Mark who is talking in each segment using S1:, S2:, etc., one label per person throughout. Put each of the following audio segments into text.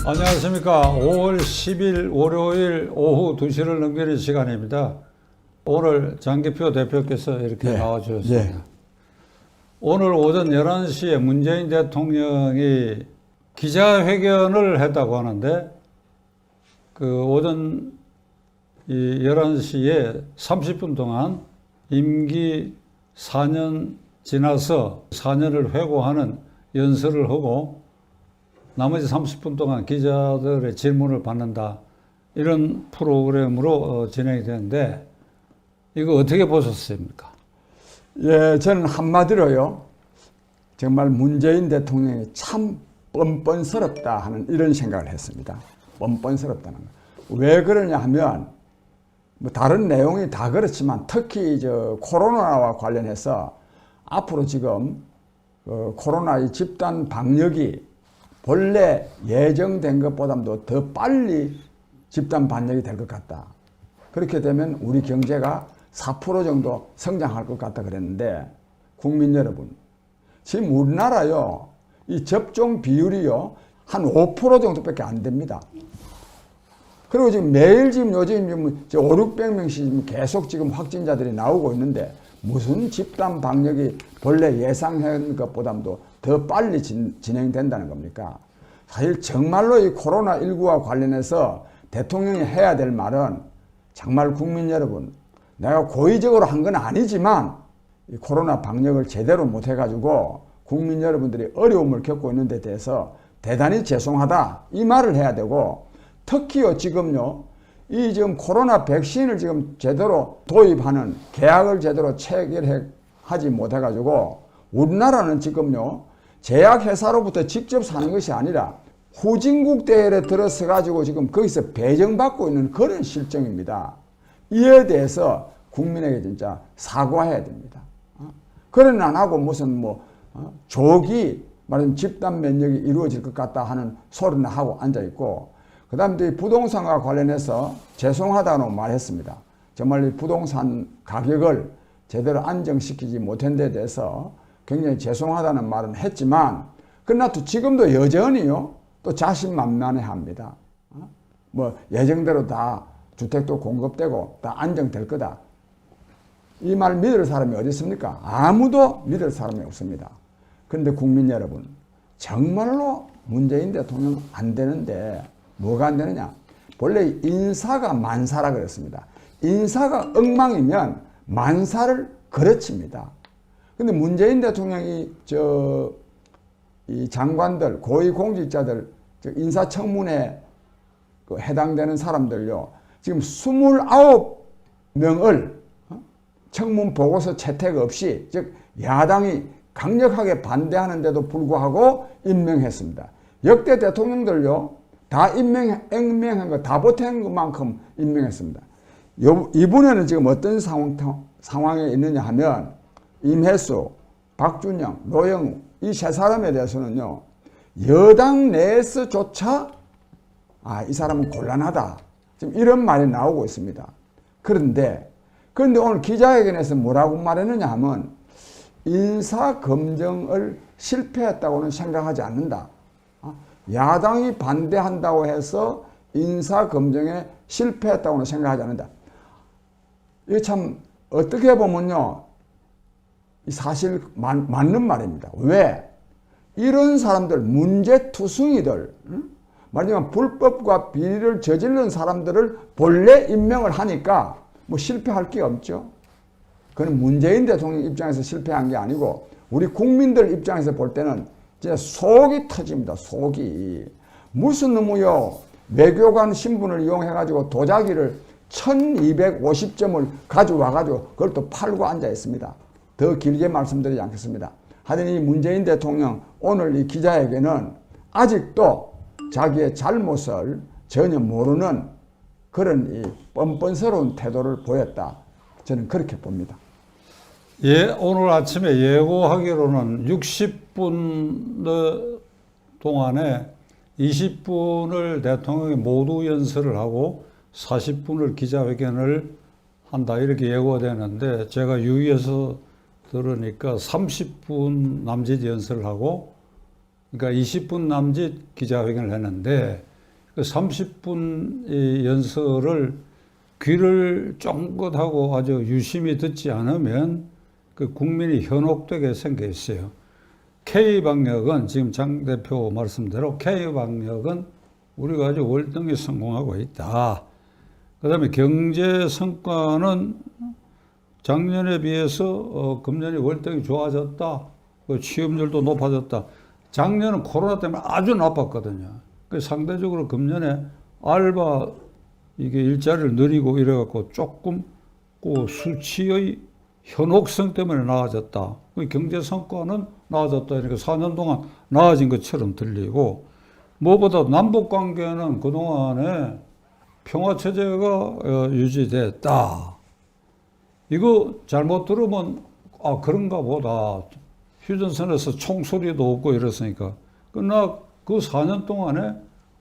S1: 안녕하십니까. 5월 10일 월요일 오후 2시를 넘기는 시간입니다. 오늘 장기표 대표께서 이렇게 나와주셨습니다. 오늘 오전 11시에 문재인 대통령이 기자회견을 했다고 하는데 그 오전 11시에 30분 동안 임기 4년 지나서 4년을 회고하는 연설을 하고 나머지 30분 동안 기자들의 질문을 받는다. 이런 프로그램으로 진행이 되는데 이거 어떻게 보셨습니까?
S2: 예, 저는 한마디로요. 정말 문재인 대통령이 참 뻔뻔스럽다 하는 이런 생각을 했습니다. 뻔뻔스럽다는 거. 왜 그러냐 하면 뭐 다른 내용이 다 그렇지만 특히 코로나와 관련해서 앞으로 지금 코로나 집단 방역이 본래 예정된 것보다도 더 빨리 집단 방역이 될 것 같다. 그렇게 되면 우리 경제가 4% 정도 성장할 것 같다 그랬는데 국민 여러분, 지금 우리나라요 이 접종 비율이요 한 5% 정도밖에 안 됩니다. 그리고 지금 매일 요즘 500~600명씩 지금 계속 지금 확진자들이 나오고 있는데 무슨 집단 방역이 본래 예상한 것보다도 더 빨리 진행된다는 겁니까? 사실 정말로 이 코로나19와 관련해서 대통령이 해야 될 말은 정말 국민 여러분, 내가 고의적으로 한 건 아니지만 이 코로나 방역을 제대로 못 해가지고 국민 여러분들이 어려움을 겪고 있는 데 대해서 대단히 죄송하다 이 말을 해야 되고, 특히요 지금요 이 지금 코로나 백신을 지금 제대로 도입하는 계약을 제대로 체결하지 못해가지고 우리나라는 지금요 제약회사로부터 직접 사는 것이 아니라 후진국 대열에 들어서 가지고 지금 거기서 배정받고 있는 그런 실정입니다. 이에 대해서 국민에게 진짜 사과해야 됩니다. 그런 안 하고 무슨 조기 말하면 집단 면역이 이루어질 것 같다 하는 소리나 하고 앉아 있고, 그 다음에 부동산과 관련해서 죄송하다고 말했습니다. 정말 이 부동산 가격을 제대로 안정시키지 못한 데 대해서 굉장히 죄송하다는 말은 했지만, 그러나 또 지금도 여전히요 또 자신만만해 합니다. 예정대로 다 주택도 공급되고 다 안정될 거다. 이 말 믿을 사람이 어디 있습니까? 아무도 믿을 사람이 없습니다. 그런데 국민 여러분, 정말로 문재인 대통령 안 되는데 뭐가 안 되느냐? 본래 인사가 만사라 그랬습니다. 인사가 엉망이면 만사를 거르칩니다. 근데 문재인 대통령이 이 장관들, 고위공직자들, 인사청문회 해당되는 사람들요, 지금 29명을 청문 보고서 채택 없이, 즉 야당이 강력하게 반대하는데도 불구하고 임명했습니다. 역대 대통령들요 다 임명한 거 다 보탠 것만큼 임명했습니다. 이번에는 지금 어떤 상황에 있느냐 하면 임혜수, 박준영, 노영우 이 세 사람에 대해서는요 여당 내에서조차 이 사람은 곤란하다 지금 이런 말이 나오고 있습니다. 그런데 오늘 기자회견에서 뭐라고 말했느냐 하면 인사검증을 실패했다고는 생각하지 않는다. 야당이 반대한다고 해서 인사검증에 실패했다고는 생각하지 않는다. 이게 참 어떻게 보면요 사실 맞는 말입니다. 왜? 이런 사람들, 문제투성이들, 말하자면 불법과 비리를 저지른 사람들을 본래 임명을 하니까 실패할 게 없죠. 그건 문재인 대통령 입장에서 실패한 게 아니고 우리 국민들 입장에서 볼 때는 진짜 속이 터집니다. 속이. 무슨 놈이요 외교관 신분을 이용해가지고 도자기를 1250점을 가져와가지고 그걸 또 팔고 앉아 있습니다. 더 길게 말씀드리지 않겠습니다. 하여튼 이 문재인 대통령 오늘 이 기자회견은 아직도 자기의 잘못을 전혀 모르는 그런 이 뻔뻔스러운 태도를 보였다. 저는 그렇게 봅니다.
S1: 오늘 아침에 예고하기로는 60분 동안에 20분을 대통령이 모두 연설을 하고 40분을 기자회견을 한다 이렇게 예고가 되는데, 제가 유의해서 들으니까 30분 남짓 연설을 하고 그러니까 20분 남짓 기자회견을 했는데 그 30분 연설을 귀를 쫑긋하고 아주 유심히 듣지 않으면 그 국민이 현혹되게 생겨 있어요. K방역은 지금 장 대표 말씀대로 K방역은 우리가 아주 월등히 성공하고 있다. 그 다음에 경제 성과는 작년에 비해서 금년이 월등히 좋아졌다. 그 취업률도 높아졌다. 작년은 코로나 때문에 아주 나빴거든요. 그 상대적으로 금년에 알바 이게 일자리를 늘리고 이래갖고 조금 그 수치의 현혹성 때문에 나아졌다. 그 경제 성과는 나아졌다. 그러니까 4년 동안 나아진 것처럼 들리고 무엇보다 남북 관계는 그동안에 평화 체제가 유지됐다. 이거 잘못 들으면 아 그런가 보다. 휴전선에서 총소리도 없고 이랬으니까. 그러나 그 4년 동안에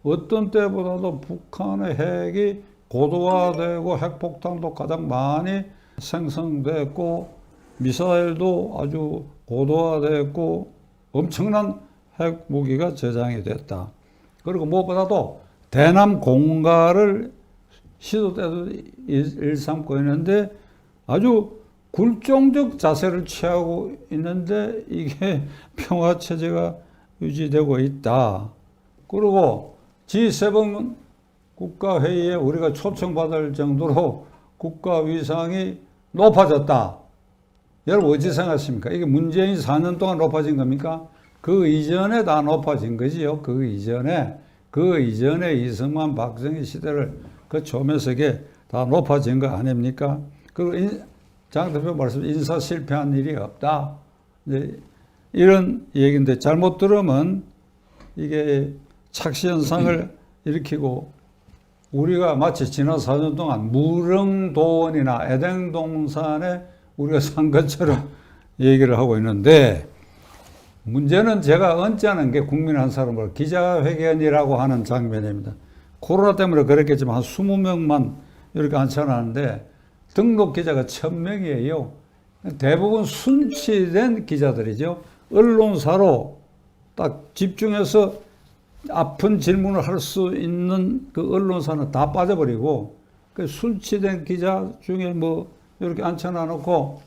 S1: 어떤 때보다도 북한의 핵이 고도화되고 핵폭탄도 가장 많이 생성됐고 미사일도 아주 고도화됐고 엄청난 핵무기가 제장이 됐다. 그리고 무엇보다도 대남 공갈을 시도 때도 일삼고 있는데 아주 굴종적 자세를 취하고 있는데 이게 평화체제가 유지되고 있다. 그리고 G7 국가회의에 우리가 초청받을 정도로 국가 위상이 높아졌다. 여러분 어찌 생각하십니까? 이게 문재인 4년 동안 높아진 겁니까? 그 이전에 다 높아진 거지요. 그 이전에 이승만 박정희 시대를 거쳐오면서 이게 다 높아진 거 아닙니까? 그리고 장 대표 말씀 인사 실패한 일이 없다. 이제 이런 얘기인데 잘못 들으면 이게 착시 현상을 일으키고 우리가 마치 지난 4년 동안 무릉도원이나 에덴동산에 우리가 산 것처럼 얘기를 하고 있는데 문제는 제가 언짢은 게 국민 한 사람을 기자회견이라고 하는 장면입니다. 코로나 때문에 그랬겠지만 한 20명만 이렇게 앉혀놨는데 등록 기자가 1000명이에요. 대부분 순치된 기자들이죠. 언론사로 딱 집중해서 아픈 질문을 할 수 있는 그 언론사는 다 빠져버리고 그 순치된 기자 중에 뭐 이렇게 앉혀놔놓고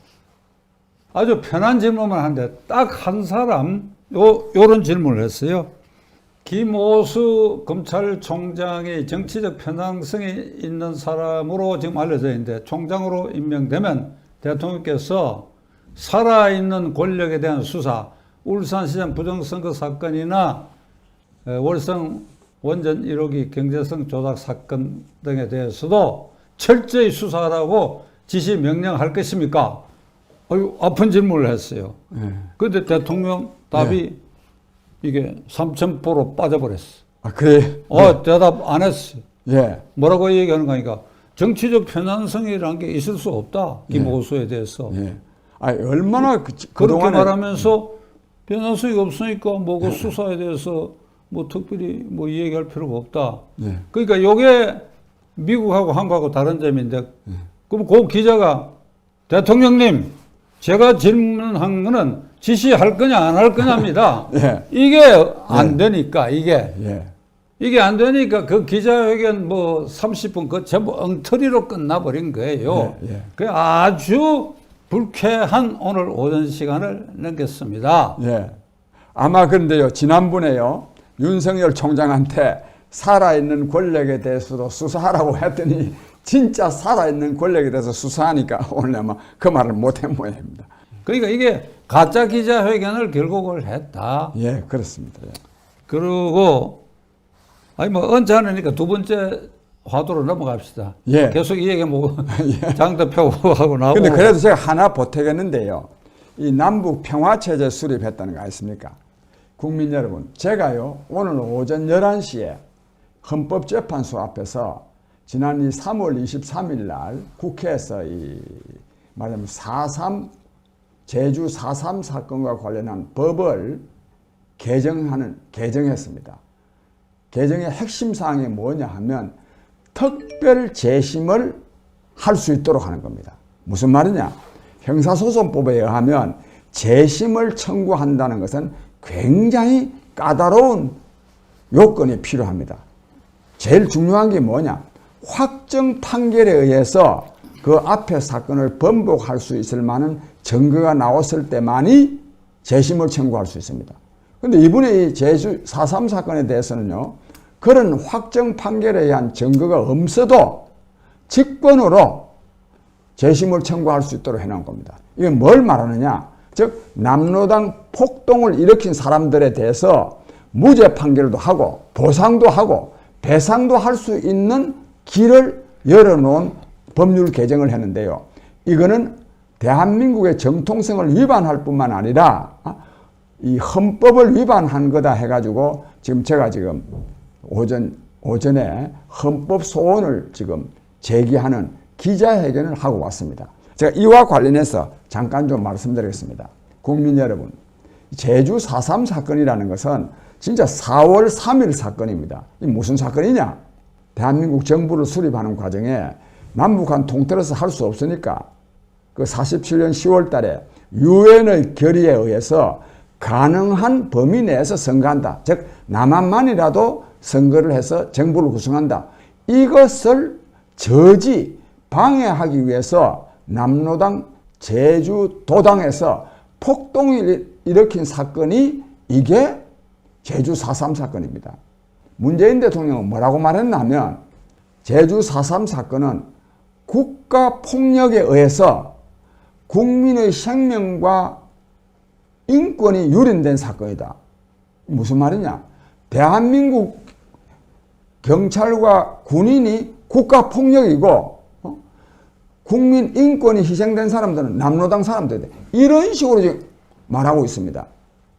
S1: 아주 편한 질문만 하는데 딱 한 사람 요런 질문을 했어요. 김오수 검찰총장이 정치적 편향성이 있는 사람으로 지금 알려져 있는데 총장으로 임명되면 대통령께서 살아있는 권력에 대한 수사, 울산시장 부정선거 사건이나 월성 원전 1호기 경제성 조작 사건 등에 대해서도 철저히 수사하라고 지시 명령할 것입니까? 아유, 아픈 질문을 했어요. 그런데 대통령 답이 이게 3000%로 빠져버렸어.
S2: 아, 그래?
S1: 대답 안 했어.
S2: 예.
S1: 뭐라고 얘기하는 거니까 정치적 편향성이라는 게 있을 수 없다. 김오수에 대해서.
S2: 예. 아, 얼마나
S1: 그렇게 말하면서 편향성이 없으니까 뭐 그 수사에 대해서 뭐 특별히 뭐 얘기할 필요가 없다.
S2: 예.
S1: 그러니까 요게 미국하고 한국하고 다른 점인데 그럼 그 기자가 대통령님 제가 질문한 거는 지시할 거냐 안 할 거냐입니다.
S2: 예.
S1: 이게 안 되니까 이게 안 되니까 그 기자회견 뭐 30분 그 전부 엉터리로 끝나버린 거예요. 그 아주 불쾌한 오늘 오전 시간을 넘겼습니다.
S2: 예. 아마 그런데요 지난번에요 윤석열 총장한테 살아있는 권력에 대해서도 수사하라고 했더니 진짜 살아있는 권력에 대해서 수사하니까 오늘 아마 그 말을 못한 모양입니다.
S1: 그러니까 이게 가짜 기자회견을 결국을 했다.
S2: 예, 그렇습니다. 예.
S1: 그리고 아니 뭐 언짢으니까 두 번째 화두로 넘어갑시다.
S2: 예.
S1: 계속 이 얘기 뭐 장 대표하고 나오고.
S2: 근데 그래도 제가 하나 보태겠는데요. 이 남북 평화체제 수립했다는 거 아십니까? 국민 여러분, 제가요 오늘 오전 11시에 헌법재판소 앞에서 지난 이 3월 23일 날 국회에서 이 말하자면 4.3 제주 4.3 사건과 관련한 법을 개정했습니다. 개정의 핵심 사항이 뭐냐 하면 특별 재심을 할 수 있도록 하는 겁니다. 무슨 말이냐? 형사소송법에 의하면 재심을 청구한다는 것은 굉장히 까다로운 요건이 필요합니다. 제일 중요한 게 뭐냐? 확정 판결에 의해서 그 앞에 사건을 번복할 수 있을 만한 증거가 나왔을 때만이 재심을 청구할 수 있습니다. 근데 이번에 이 제주 4.3 사건에 대해서는요, 그런 확정 판결에 의한 증거가 없어도 직권으로 재심을 청구할 수 있도록 해놓은 겁니다. 이게 뭘 말하느냐? 즉 남로당 폭동을 일으킨 사람들에 대해서 무죄 판결도 하고 보상도 하고 배상도 할 수 있는 길을 열어놓은 법률 개정을 했는데요. 이거는 대한민국의 정통성을 위반할 뿐만 아니라 이 헌법을 위반한 거다 해가지고 제가 오전에 헌법 소원을 지금 제기하는 기자회견을 하고 왔습니다. 제가 이와 관련해서 잠깐 좀 말씀드리겠습니다. 국민 여러분, 제주 4.3 사건이라는 것은 진짜 4월 3일 사건입니다. 이 무슨 사건이냐? 대한민국 정부를 수립하는 과정에 남북한 통틀어서 할 수 없으니까 그 47년 10월 달에 유엔의 결의에 의해서 가능한 범위 내에서 선거한다. 즉 남한만이라도 선거를 해서 정부를 구성한다. 이것을 저지 방해하기 위해서 남로당 제주도당에서 폭동을 일으킨 사건이 이게 제주 4.3 사건입니다. 문재인 대통령은 뭐라고 말했냐면 제주 4.3 사건은 국가폭력에 의해서 국민의 생명과 인권이 유린된 사건이다. 무슨 말이냐? 대한민국 경찰과 군인이 국가폭력이고 국민 인권이 희생된 사람들은 남로당 사람들이다. 이런 식으로 지금 말하고 있습니다.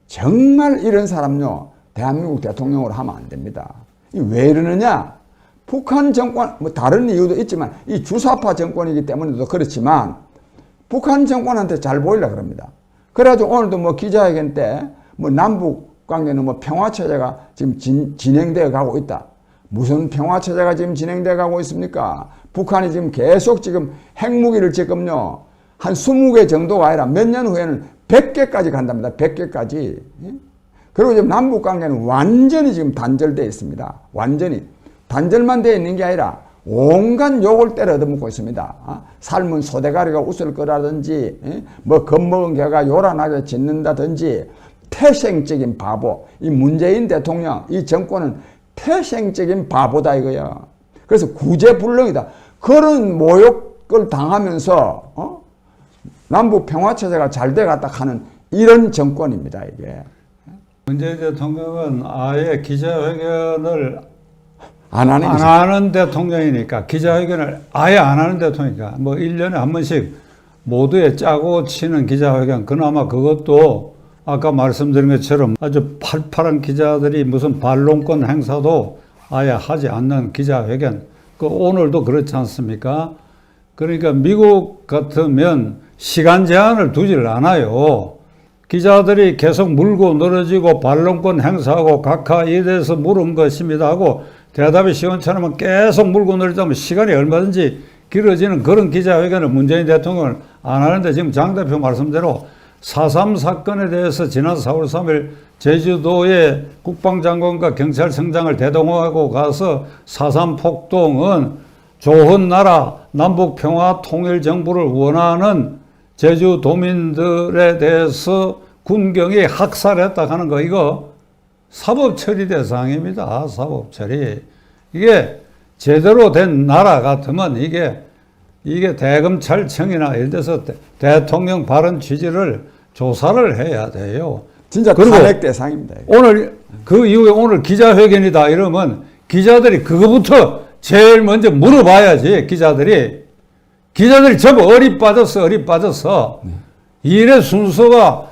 S2: 정말 이런 사람요 대한민국 대통령으로 하면 안 됩니다. 왜 이러느냐? 북한 정권, 뭐 다른 이유도 있지만 이 주사파 정권이기 때문에도 그렇지만 북한 정권한테 잘 보이려고 그럽니다. 그래가지고 오늘도 뭐 기자회견 때 뭐 남북 관계는 뭐 평화체제가 지금 진행되어 가고 있다. 무슨 평화체제가 지금 진행되어 가고 있습니까? 북한이 지금 계속 지금 핵무기를 지금요 한 20개 정도가 아니라 몇 년 후에는 100개까지 간답니다. 100개까지. 그리고 지금 남북 관계는 완전히 지금 단절되어 있습니다. 완전히. 단절만 되어 있는 게 아니라 온갖 욕을 때려 얻어먹고 있습니다. 삶은 소대가리가 웃을 거라든지 뭐 겁먹은 개가 요란하게 짖는다든지 태생적인 바보. 이 문재인 대통령, 이 정권은 태생적인 바보다 이거야. 그래서 구제불능이다. 그런 모욕을 당하면서 남북 평화체제가 잘 돼갔다 하는 이런 정권입니다. 이게.
S1: 문재인 대통령은 아예 기자회견을
S2: 안
S1: 하는 대통령이니까 기자회견을 아예 안 하는 대통령이니까 뭐 1년에 한 번씩 모두에 짜고 치는 기자회견 그나마 그것도 아까 말씀드린 것처럼 아주 팔팔한 기자들이 무슨 반론권 행사도 아예 하지 않는 기자회견 그 오늘도 그렇지 않습니까? 그러니까 미국 같으면 시간 제한을 두질 않아요. 기자들이 계속 물고 늘어지고 반론권 행사하고 각하 이에 대해서 물은 것입니다 하고 대답이 시원찮으면 계속 물고 늘어지면 시간이 얼마든지 길어지는 그런 기자회견을 문재인 대통령은 안 하는데 지금 장 대표 말씀대로 4.3 사건에 대해서 지난 4월 3일 제주도의 국방장관과 경찰청장을 대동하고 가서 4.3 폭동은 좋은 나라 남북평화 통일정부를 원하는 제주도민들에 대해서 군경이 학살했다 하는 거 이거 사법처리 대상입니다. 사법처리. 이게 제대로 된 나라 같으면 이게 대검찰청이나 이런 데서 대통령 발언 취지를 조사를 해야 돼요.
S2: 진짜 탄핵 대상입니다.
S1: 오늘 그 이후에 오늘 기자회견이다 이러면 기자들이 그거부터 제일 먼저 물어봐야지. 기자들이 전부 어리 빠졌어. 일의 순서가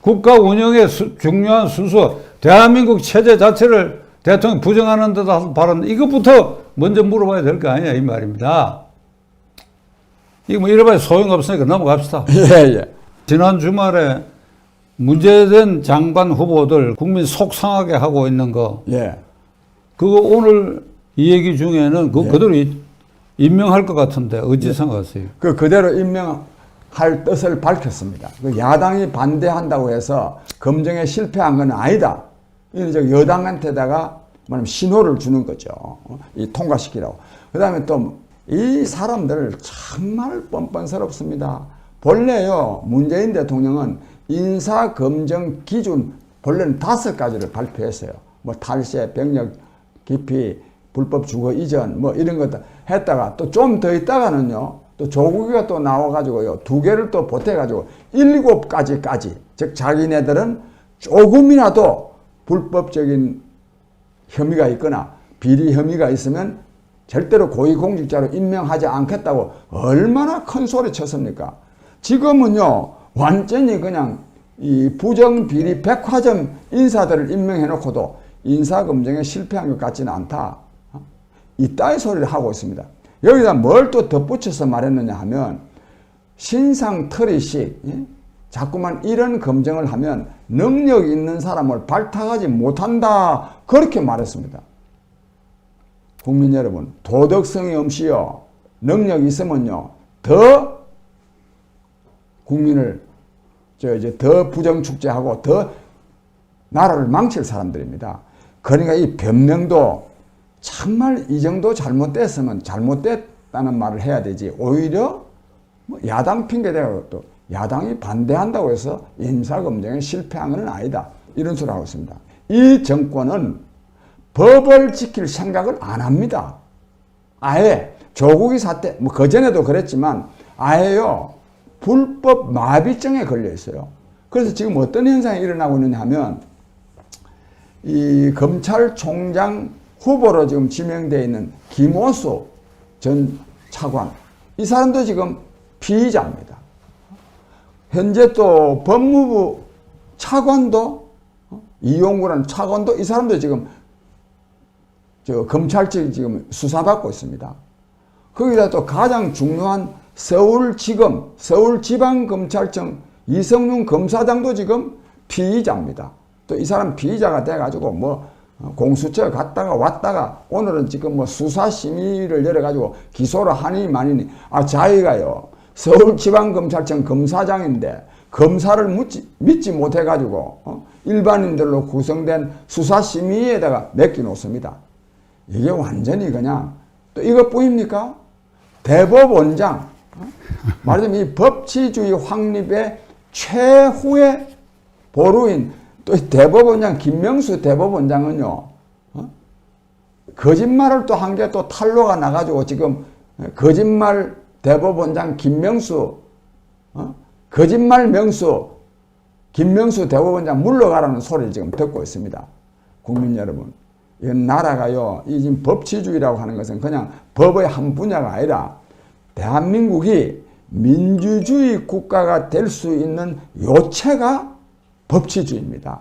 S1: 국가 운영의 중요한 순서, 대한민국 체제 자체를 대통령 부정하는 듯한 발언, 이것부터 먼저 물어봐야 될 거 아니냐, 이 말입니다. 이거 뭐 이래봐야 소용없으니까 넘어갑시다.
S2: 예.
S1: 지난 주말에 문재인 장관 후보들 국민 속상하게 하고 있는 거,
S2: 예.
S1: 그거 오늘 이 얘기 중에는 그대로 임명할 것 같은데 어찌 생각하세요?
S2: 그대로 임명할 뜻을 밝혔습니다. 야당이 반대한다고 해서 검증에 실패한 건 아니다. 여당한테다가 말하면 신호를 주는 거죠. 이 통과시키라고. 그 다음에 또 이 사람들 정말 뻔뻔스럽습니다. 본래요, 문재인 대통령은 인사검증 기준 본래는 5가지를 발표했어요. 뭐 탈세, 병력 기피, 불법 주거 이전 뭐 이런 것들 했다가 또 좀 더 있다가는요, 또 조국이가 또 나와가지고요, 2개를 또 보태가지고 7가지까지, 즉 자기네들은 조금이라도 불법적인 혐의가 있거나 비리 혐의가 있으면 절대로 고위공직자로 임명하지 않겠다고 얼마나 큰 소리 쳤습니까? 지금은요, 완전히 그냥 이 부정비리 백화점 인사들을 임명해 놓고도 인사검증에 실패한 것 같지는 않다. 이따위 소리를 하고 있습니다. 여기다 뭘 또 덧붙여서 말했느냐 하면, 신상털이식, 자꾸만 이런 검증을 하면 능력 있는 사람을 발탁하지 못한다. 그렇게 말했습니다. 국민 여러분, 도덕성이 없이요, 능력 있으면요, 더 국민을 더 부정축제하고 더 나라를 망칠 사람들입니다. 그러니까 이 변명도 정말 이 정도 잘못됐으면 잘못됐다는 말을 해야 되지, 오히려 뭐 야당 핑계대고 또 야당이 반대한다고 해서 인사검증에 실패한 건 아니다, 이런 소리를 하고 있습니다. 이 정권은 법을 지킬 생각을 안 합니다. 아예 조국이 사태, 뭐 그전에도 그랬지만 아예요, 불법 마비증에 걸려 있어요. 그래서 지금 어떤 현상이 일어나고 있느냐 하면, 이 검찰총장 후보로 지금 지명되어 있는 김오수 전 차관, 이 사람도 지금 피의자입니다. 현재 또 법무부 차관도, 이용구라는 차관도, 이 사람도 지금 검찰 측 지금 수사받고 있습니다. 거기다 또 가장 중요한 서울지검, 서울지방검찰청 이성윤 검사장도 지금 피의자입니다. 또 이 사람 피의자가 돼가지고 뭐 공수처 갔다가 왔다가 오늘은 지금 뭐 수사심의를 열어가지고 기소를 하니 마니니, 자기가요, 서울지방검찰청 검사장인데 검사를 믿지 못해가지고 일반인들로 구성된 수사심의에다가 맡겨놓습니다. 이게 완전히 그냥, 또 이것뿐입니까? 대법원장, 말하자면 이 법치주의 확립의 최후의 보루인 또 대법원장 김명수 대법원장은요, 거짓말을 또 한 게 또 탄로가 나가지고 지금 거짓말 대법원장 김명수, 거짓말 명수 김명수 대법원장 물러가라는 소리를 지금 듣고 있습니다. 국민 여러분, 이 나라가요, 이 지금 법치주의라고 하는 것은 그냥 법의 한 분야가 아니라 대한민국이 민주주의 국가가 될 수 있는 요체가 법치주의입니다.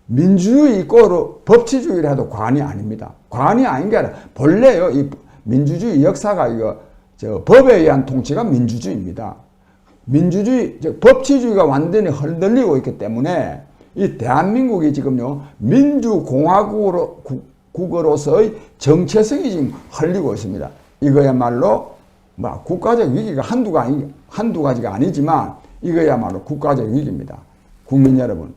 S2: 민주주의 이꼬르 법치주의를 해도 과언이 아닙니다. 과언이 아닌 게 아니라 본래요, 이 민주주의 역사가 법에 의한 통치가 민주주의입니다. 법치주의가 완전히 흔들리고 있기 때문에 이 대한민국이 지금요, 민주공화국으로서의 정체성이 지금 흘리고 있습니다. 이거야말로 뭐 국가적 위기가 한두 가지가 아니지만 이거야말로 국가적 위기입니다. 국민 여러분,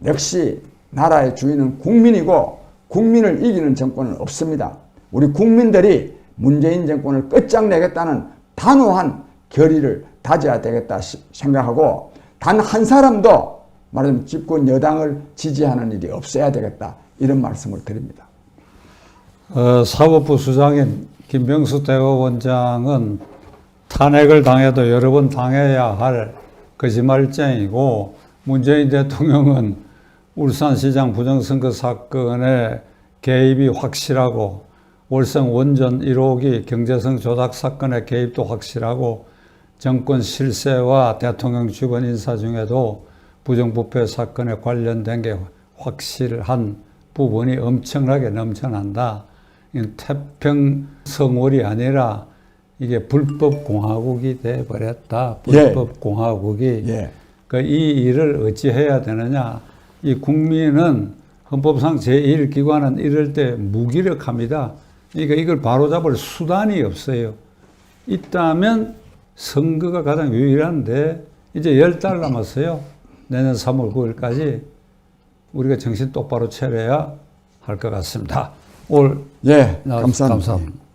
S2: 역시 나라의 주인은 국민이고 국민을 이기는 정권은 없습니다. 우리 국민들이 문재인 정권을 끝장내겠다는 단호한 결의를 다져야 되겠다 생각하고, 단 한 사람도 말하자면 집권 여당을 지지하는 일이 없어야 되겠다, 이런 말씀을 드립니다.
S1: 사법부 수장인 김명수 대법원장은 탄핵을 당해도 여러 번 당해야 할 거짓말쟁이고, 문재인 대통령은 울산시장 부정선거 사건에 개입이 확실하고, 월성 원전 1호기 경제성 조작 사건의 개입도 확실하고, 정권 실세와 대통령 주변 인사 중에도 부정부패 사건에 관련된 게 확실한 부분이 엄청나게 넘쳐난다. 태평성월이 아니라 이게 불법공화국이 돼버렸다. 불법공화국이.
S2: 예.
S1: 이 일을 어찌 해야 되느냐. 이 국민은 헌법상 제1기관은 이럴 때 무기력합니다. 그러니까 이걸 바로잡을 수단이 없어요. 있다면 선거가 가장 유일한데, 이제 10달 남았어요. 내년 3월 9일까지 우리가 정신 똑바로 차려야 할 것 같습니다. 오늘
S2: 예, 감사합니다.
S1: 감사합니다.